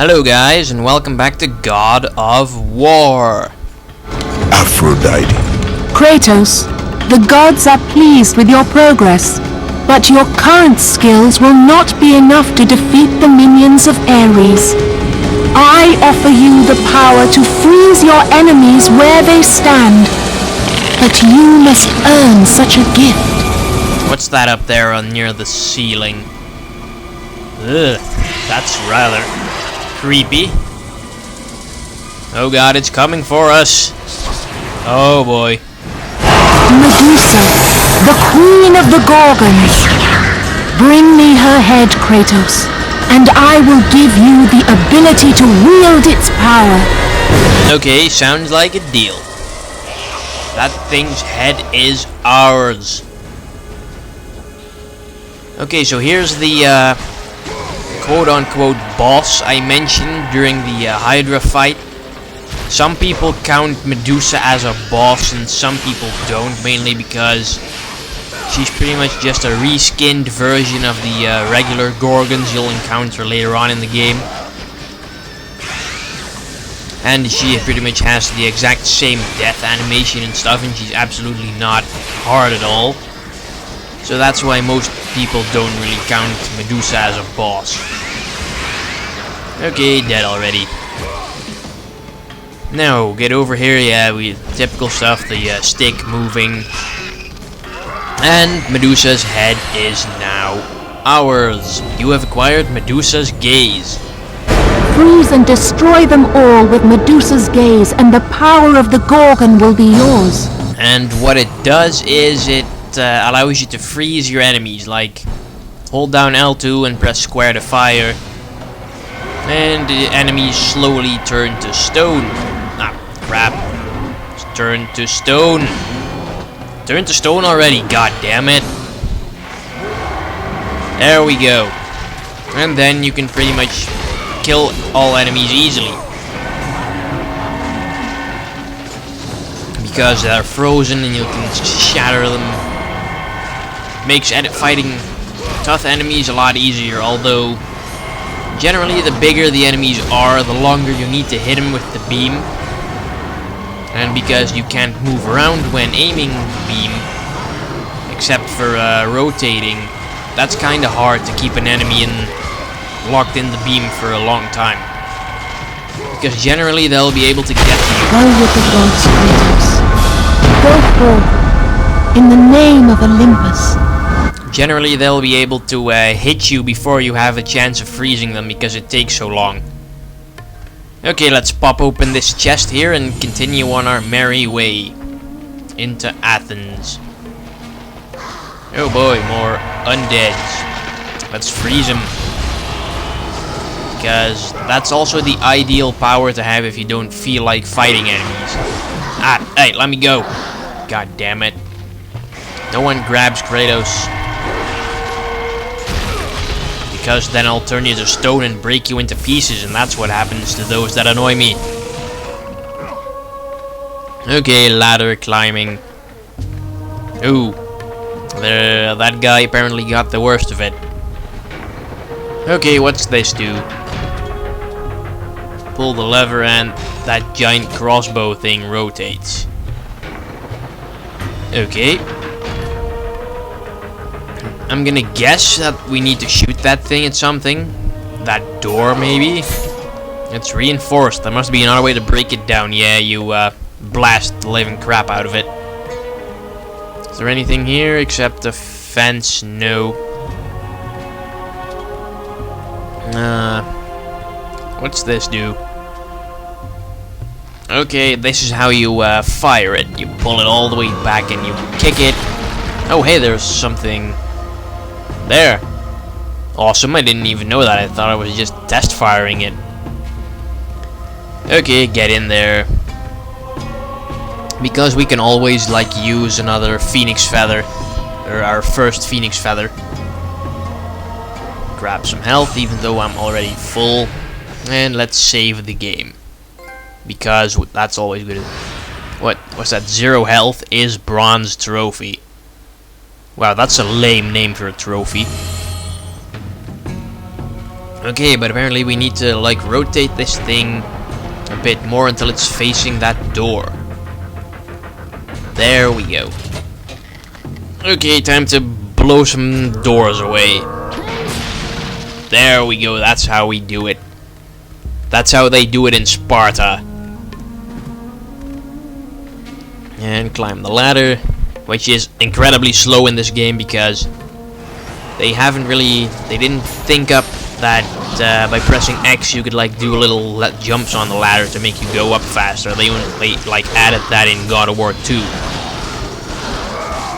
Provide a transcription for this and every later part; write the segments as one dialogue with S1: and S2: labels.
S1: Hello guys, and welcome back to God of War.
S2: Aphrodite.
S3: Kratos, the gods are pleased with your progress, but your current skills will not be enough to defeat the minions of Ares. I offer you the power to freeze your enemies where they stand, but you must earn such a gift.
S1: What's that up there near the ceiling? Ugh, that's rather creepy. Oh god, it's coming for us. Oh boy.
S3: Medusa, the queen of the Gorgons. Bring me her head, Kratos, and I will give you the ability to wield its power.
S1: Okay, sounds like a deal. That thing's head is ours. Okay, so here's the quote-unquote boss I mentioned during the Hydra fight. Some people count Medusa as a boss and some people don't, mainly because she's pretty much just a reskinned version of the regular Gorgons you'll encounter later on in the game. And she pretty much has the exact same death animation and stuff, and she's absolutely not hard at all. So that's why most people don't really count Medusa as a boss. Okay, dead already. Now, get over here, yeah, typical stuff, the stick moving. And Medusa's head is now ours. You have acquired Medusa's gaze.
S3: Freeze and destroy them all with Medusa's gaze, and the power of the Gorgon will be yours.
S1: And what it does is it allows you to freeze your enemies, like hold down L2 and press square to fire, and the enemies slowly turn to stone. Ah, crap. Turn to stone. Turn to stone already, god damn it. There we go. And then you can pretty much kill all enemies easily, because they're frozen and you can shatter them. Makes fighting tough enemies a lot easier, although generally the bigger the enemies are, the longer you need to hit them with the beam. And because you can't move around when aiming the beam, except for rotating, that's kinda hard to keep an enemy locked in the beam for a long time, because generally they'll be able to get to you.
S3: Go with the gods, Kratos. Go forth, in the name of Olympus.
S1: Generally they'll be able to hit you before you have a chance of freezing them, because it takes so long. Okay, let's pop open this chest here and continue on our merry way into Athens. Oh boy, more undeads. Let's freeze them, because that's also the ideal power to have if you don't feel like fighting enemies. Ah, hey, let me go. God damn it. No one grabs Kratos, because then I'll turn you to stone and break you into pieces, and that's what happens to those that annoy me. Okay, ladder climbing. Ooh, that guy apparently got the worst of it. Okay, what's this do? Pull the lever and that giant crossbow thing rotates. Okay. I'm gonna guess that we need to shoot that thing at something. That door, maybe? It's reinforced. There must be another way to break it down. Yeah, you blast the living crap out of it. Is there anything here except a fence? No. What's this do? Okay, this is how you fire it. You pull it all the way back and you kick it. Oh, hey, there's something there. Awesome, I didn't even know that. I thought I was just test firing it. Okay, get in there. Because we can always, like, use another phoenix feather. Or our first phoenix feather. Grab some health, even though I'm already full. And let's save the game, because that's always good. What's that? 0 health is bronze trophy. Wow, that's a lame name for a trophy. Okay, but apparently we need to like rotate this thing a bit more until it's facing that door. There we go. Okay, time to blow some doors away. There we go, that's how we do it. That's how they do it in Sparta. And climb the ladder, which is incredibly slow in this game because they didn't think up that by pressing X you could like do little jumps on the ladder to make you go up faster. They like added that in God of War 2.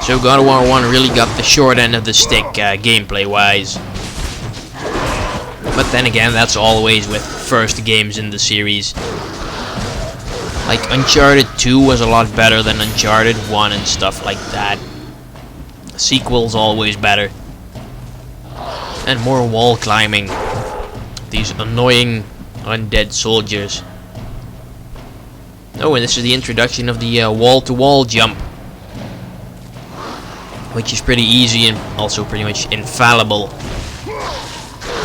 S1: So God of War 1 really got the short end of the stick gameplay wise. But then again, that's always with first games in the series. Like Uncharted 2 was a lot better than Uncharted 1 and stuff like that. The sequel's always better. And more wall climbing. These annoying undead soldiers. Oh, and this is the introduction of the wall-to-wall jump. Which is pretty easy and also pretty much infallible.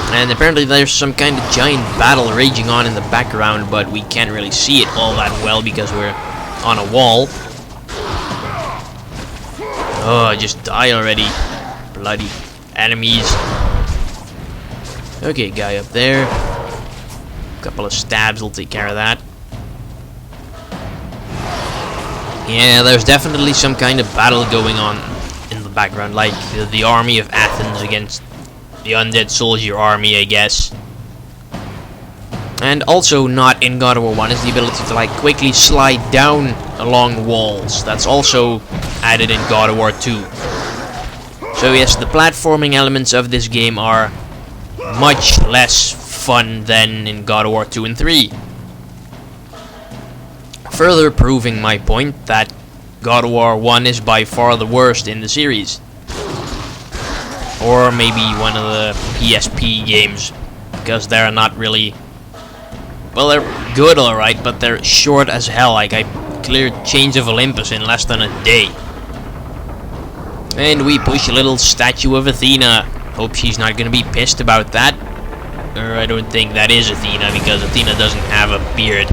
S1: And apparently there's some kind of giant battle raging on in the background, but we can't really see it all that well because we're on a wall. Oh, just die already. Bloody enemies. Okay, guy up there. A couple of stabs will take care of that. Yeah, there's definitely some kind of battle going on in the background, like the army of Athens against the undead soldier army, I guess. And also not in God of War 1 is the ability to like quickly slide down along walls. That's also added in God of War 2. So yes, the platforming elements of this game are much less fun than in God of War 2 and 3. Further proving my point that God of War 1 is by far the worst in the series. Or maybe one of the PSP games, because they're not really... Well, they're good alright, but they're short as hell. Like, I cleared Chains of Olympus in less than a day. And we push a little statue of Athena. Hope she's not gonna be pissed about that. Or I don't think that is Athena, because Athena doesn't have a beard.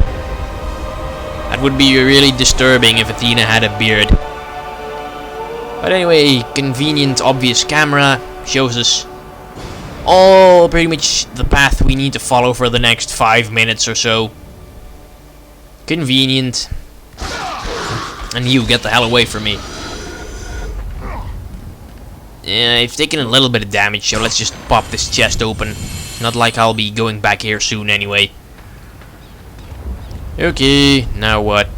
S1: That would be really disturbing if Athena had a beard. But anyway, convenient, obvious camera shows us all pretty much the path we need to follow for the next 5 minutes or so. Convenient. And you, get the hell away from me. Yeah, I've taken a little bit of damage, so let's just pop this chest open. Not like I'll be going back here soon anyway. Okay, now what?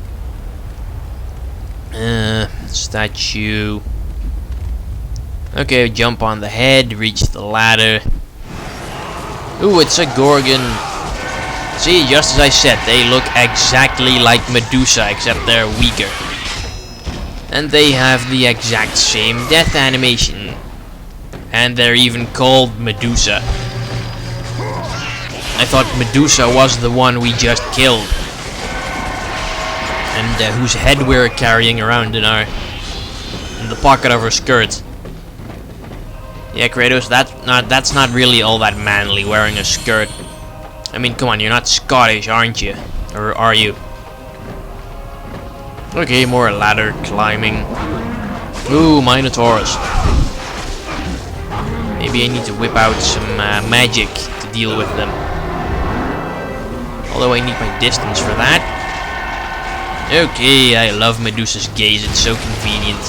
S1: Statue. Okay, jump on the head, reach the ladder. Ooh, it's a Gorgon. See, just as I said, they look exactly like Medusa, except they're weaker. And they have the exact same death animation. And they're even called Medusa. I thought Medusa was the one we just killed. And whose head we're carrying around in the pocket of her skirt. Yeah, Kratos, that's not really all that manly, wearing a skirt. I mean, come on, you're not Scottish, aren't you? Or are you? Okay, more ladder climbing. Ooh, Minotaurs. Maybe I need to whip out some magic to deal with them. Although I need my distance for that. Okay, I love Medusa's gaze, it's so convenient.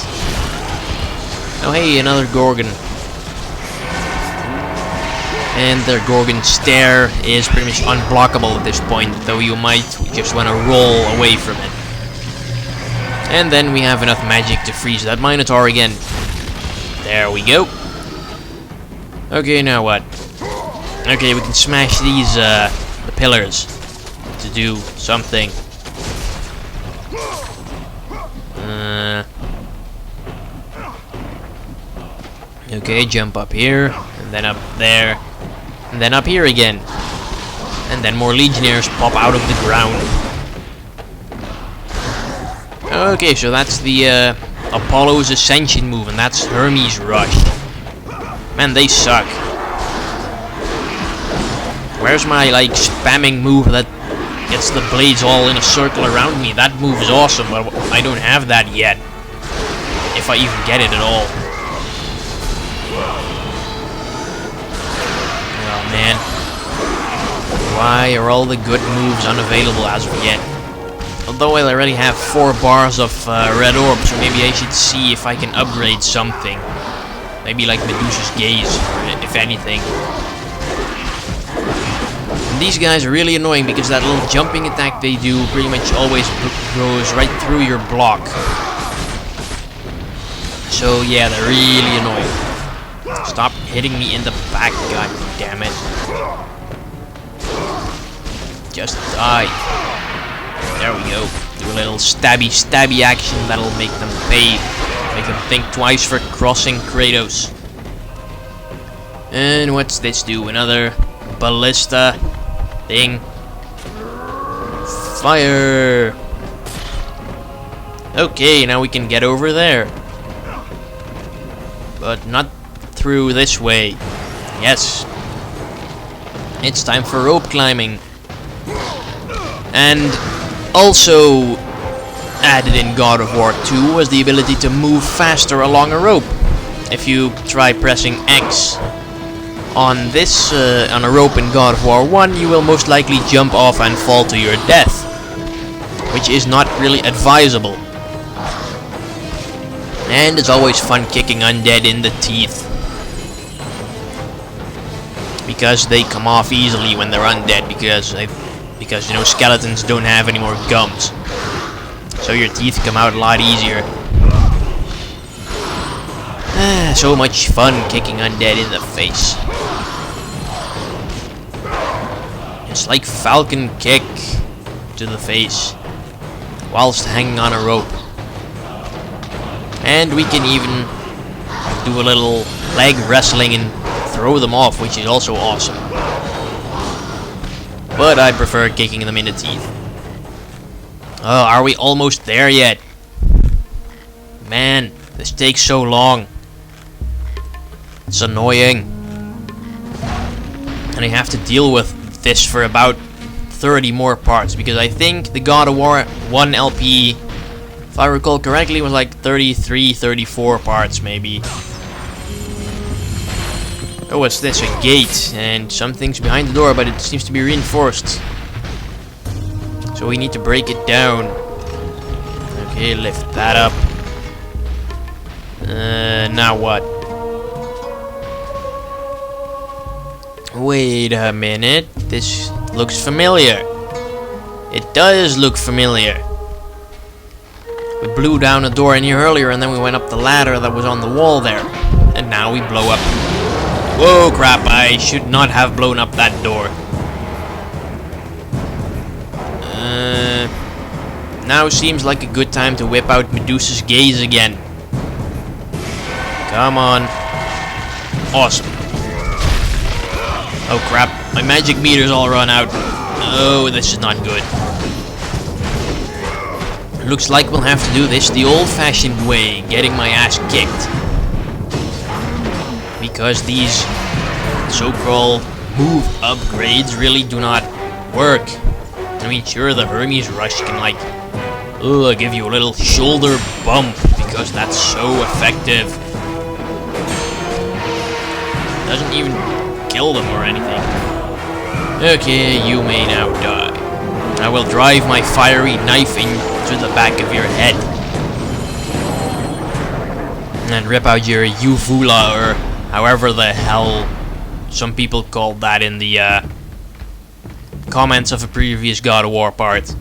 S1: Oh hey, another Gorgon. And their Gorgon stare is pretty much unblockable at this point, though you might just want to roll away from it. And then we have enough magic to freeze that Minotaur again. There we go. Okay, now what? Okay, we can smash these, the pillars to do something. Okay, jump up here, and then up there, and then up here again. And then more Legionnaires pop out of the ground. Okay, so that's the Apollo's Ascension move, and that's Hermes' Rush. Man, they suck. Where's my, like, spamming move that gets the blades all in a circle around me? That move is awesome, but I don't have that yet. If I even get it at all. Oh, man. Why are all the good moves unavailable as of yet? Although I already have 4 bars of red orbs, so maybe I should see if I can upgrade something. Maybe like Medusa's gaze, if anything. And these guys are really annoying because that little jumping attack they do pretty much always goes right through your block. So yeah, they're really annoying. Stop hitting me in the back, god damn it. Just die. There we go. Do a little stabby action that'll make them pay. Make them think twice for crossing Kratos. And what's this do? Another ballista thing. Fire! Okay, now we can get over there. But not through this way. Yes. It's time for rope climbing. And also added in God of War 2 was the ability to move faster along a rope. If you try pressing X on this on a rope in God of War 1, you will most likely jump off and fall to your death, which is not really advisable. And it's always fun kicking undead in the teeth, because they come off easily when they're undead, because you know, skeletons don't have any more gums. So your teeth come out a lot easier. So much fun kicking undead in the face. It's like falcon kick to the face whilst hanging on a rope. And we can even do a little leg wrestling and throw them off, which is also awesome. But I prefer kicking them in the teeth. Oh, are we almost there yet? Man, this takes so long. It's annoying. And I have to deal with this for about 30 more parts, because I think the God of War 1 LP, if I recall correctly, was like 33, 34 parts maybe. Oh, what's this? A gate, and something's behind the door, but it seems to be reinforced. So we need to break it down. Okay, lift that up. Now what? Wait a minute. This looks familiar. It does look familiar. We blew down a door in here earlier, and then we went up the ladder that was on the wall there. And now we blow up. Whoa, crap, I should not have blown up that door. Now seems like a good time to whip out Medusa's gaze again. Come on. Awesome. Oh crap, my magic meter's all run out. Oh, this is not good. Looks like we'll have to do this the old-fashioned way, getting my ass kicked. Because these so-called move upgrades really do not work. I mean, sure, the Hermes Rush can, like, give you a little shoulder bump, because that's so effective. Doesn't even kill them or anything. Okay, you may now die. I will drive my fiery knife into the back of your head. And rip out your uvula, or however the hell some people called that in the comments of a previous God of War part.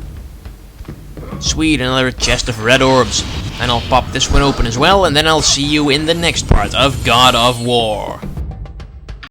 S1: Sweet, another chest of red orbs. And I'll pop this one open as well, and then I'll see you in the next part of God of War.